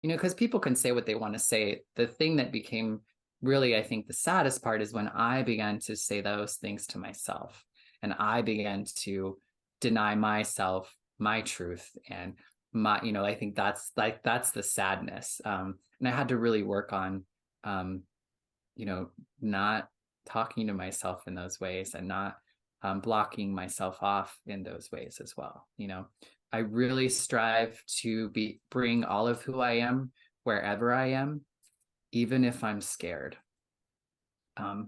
because people can say what they want to say. The thing that became really, I think, the saddest part is when I began to say those things to myself, and I began to deny myself my truth and my, I think that's the sadness. And I had to really work on, um, not talking to myself in those ways, and not blocking myself off in those ways as well. I really strive to bring all of who I am wherever I am, even if I'm scared,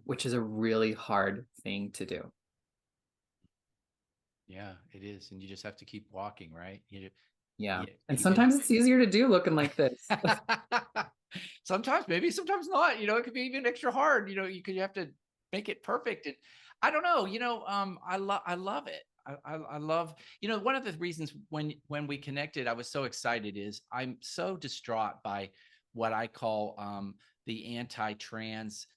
which is a really hard thing to do. Yeah, it is. And you just have to keep walking, right? Yeah. Yeah, And even sometimes it's easier to do looking like this. sometimes maybe, sometimes not, it could be even extra hard, you have to make it perfect. And I don't know, I love it. I love, one of the reasons when we connected, I was so excited is I'm so distraught by what I call the anti-trans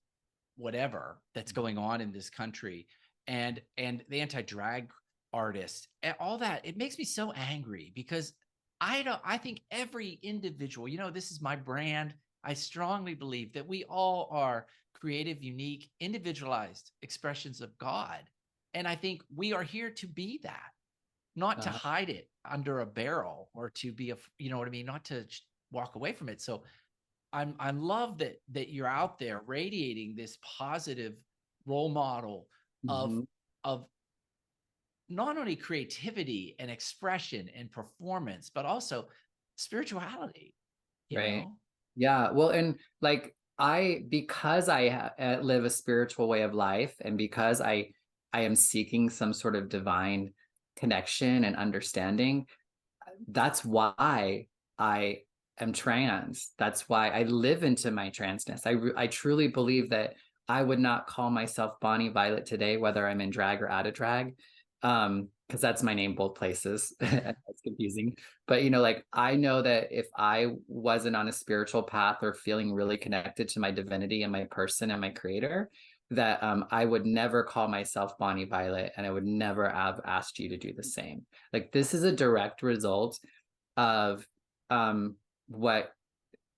whatever that's going on in this country, and the anti-drag artists and all that. It makes me so angry because I think every individual, this is my brand. I strongly believe that we all are creative, unique, individualized expressions of God. And I think we are here to be that, not to Uh, hide it under a barrel or to be you know what I mean, not to walk away from it. So I love that you're out there radiating this positive role model of mhm. of not only creativity and expression and performance, but also spirituality, you Right. know? Yeah. Well, and like because I live a spiritual way of life, and because I am seeking some sort of divine connection and understanding, that's why I am trans. That's why I live into my transness. I truly believe that I would not call myself Bonnie Violet today, whether I'm in drag or out of drag, because that's my name both places. That's confusing. But like I know that if I wasn't on a spiritual path or feeling really connected to my divinity and my person and my creator, that I would never call myself Bonnie Violet, and I would never have asked you to do the same. Like this is a direct result of what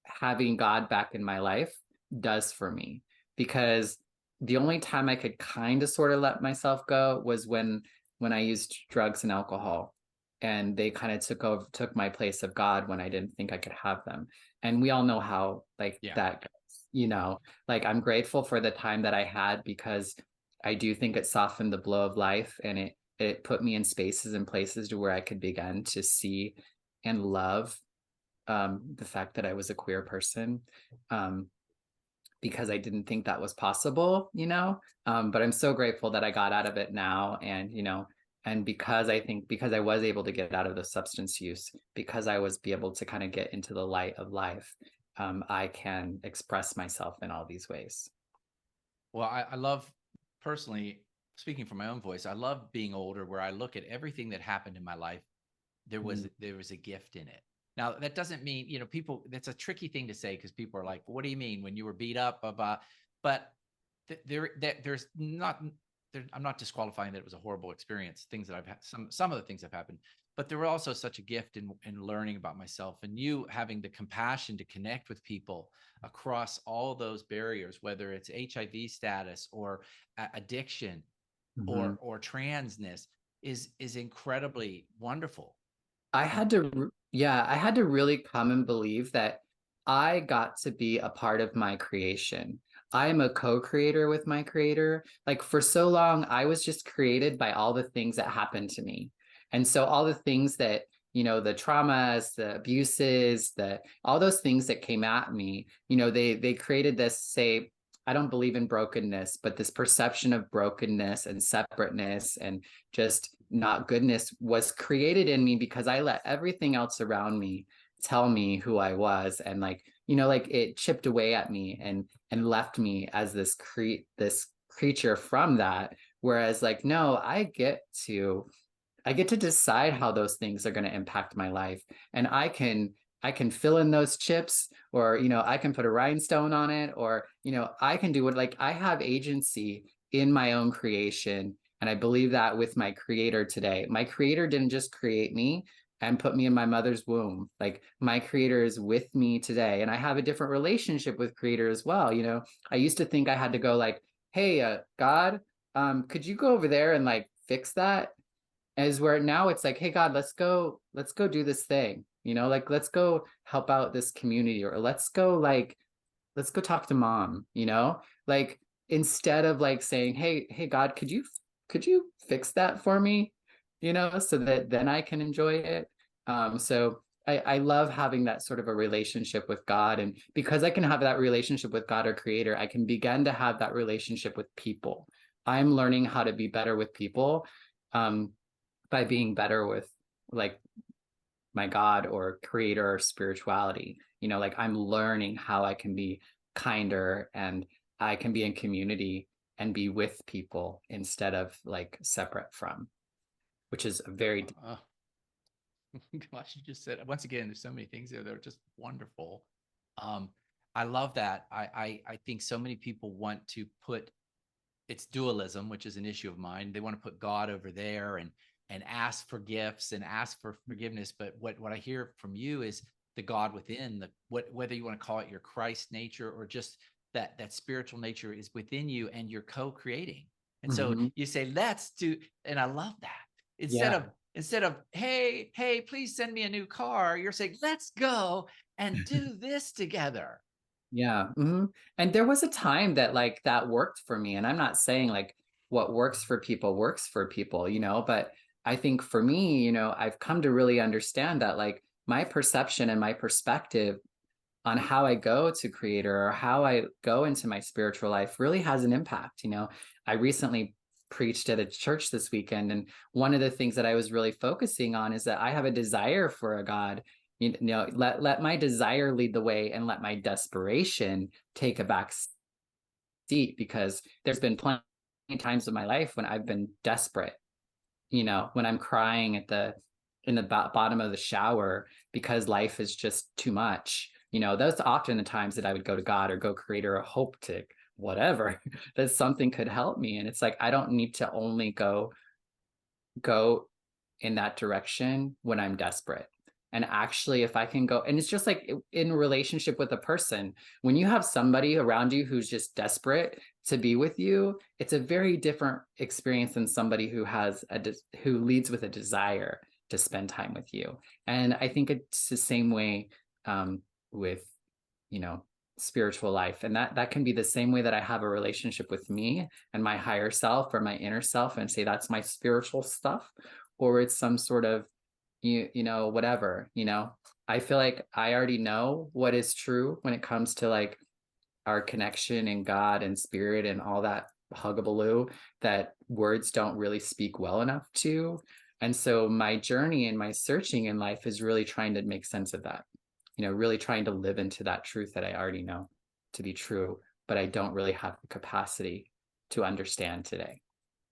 having God back in my life does for me. Because the only time I could kind of sort of let myself go was when I used drugs and alcohol, and they kind of took my place of God when I didn't think I could have them. And we all know how like Yeah. that goes. Like I'm grateful for the time that I had, because I do think it softened the blow of life, and it put me in spaces and places to where I could begin to see and love the fact that I was a queer person, um, because I didn't think that was possible. But I'm so grateful that I got out of it now, and because I think because I was able to get out of the substance use, because I was be able to kind of get into the light of life, I can express myself in all these ways. Well, I love, personally, speaking from my own voice, I love being older where I look at everything that happened in my life. Mm, There was a gift in it. Now that doesn't mean, people, that's a tricky thing to say because people are like, what do you mean when you were beat up about, but there's not, I'm not disqualifying that it was a horrible experience, things that I've had, some of the things that have happened, but there were also such a gift in learning about myself, and you having the compassion to connect with people across all those barriers, whether it's HIV status or addiction mhm. or transness, is incredibly wonderful. I had to really come and believe that I got to be a part of my creation. I am a co-creator with my creator. Like for so long, I was just created by all the things that happened to me. And so all the things that, the traumas, the abuses, all those things that came at me, they created this, say, I don't believe in brokenness, but this perception of brokenness and separateness and just not goodness was created in me because I let everything else around me tell me who I was. And like it chipped away at me and left me as this creature from that. Whereas like, no, I get to decide how those things are going to impact my life. And I can fill in those chips, or I can put a rhinestone on it, or I can do what, like, I have agency in my own creation. And I believe that with my creator today. My creator didn't just create me, and put me in my mother's womb. Like my creator is with me today. And I have a different relationship with creator as well. You know, I used to think I had to go like, hey, God, could you go over there and like fix that? As where now it's like, hey God, let's go do this thing. You know, like let's go help out this community, or let's go talk to mom, you know? Like instead of like saying, hey God, could you fix that for me? You know, so that then I can enjoy it. So I love having that sort of a relationship with God. And because I can have that relationship with God or creator, I can begin to have that relationship with people. I'm learning how to be better with people, um, by being better with like my God or creator or spirituality. You know, like I'm learning how I can be kinder, and I can be in community and be with people instead of like separate from, which is a very Gosh, you just said once again, there's so many things there that are just wonderful. Um, I love that. I think so many people want to put it's dualism, which is an issue of mine. They want to put God over there and ask for gifts and ask for forgiveness. But what I hear from you is the God within, the whether you want to call it your Christ nature or just that spiritual nature is within you and you're co-creating. And so mm-hmm. you say, let's do, and I love that. Instead Yeah. of instead of hey, please send me a new car, you're saying, let's go and do this together. Yeah. Mm-hmm. And there was a time that like that worked for me. And I'm not saying like what works for people, you know, but I think for me, you know, I've come to really understand that like my perception and my perspective on how I go to creator or how I go into my spiritual life really has an impact. You know, I recently preached at a church this weekend, and one of the things that I was really focusing on is that I have a desire for a God. You know, let my desire lead the way and let my desperation take a back seat, because there's been plenty of times in my life when I've been desperate, you know, when I'm crying at the in the bottom of the shower because life is just too much. You know, those are often the times that I would go to God or go creator or hope to whatever that something could help me. And it's like I don't need to only go in that direction when I'm desperate. And actually, if I can go, and it's just like in relationship with a person, when you have somebody around you who's just desperate to be with you, it's a very different experience than somebody who has who leads with a desire to spend time with you. And I think it's the same way, with, you know, spiritual life. And that can be the same way that I have a relationship with me and my higher self or my inner self, and say that's my spiritual stuff, or it's some sort of you know, whatever, you know. I feel like I already know what is true when it comes to like our connection and God and spirit and all that huggabaloo that words don't really speak well enough to. And so my journey and my searching in life is really trying to make sense of that, you know, really trying to live into that truth that I already know to be true, but I don't really have the capacity to understand today.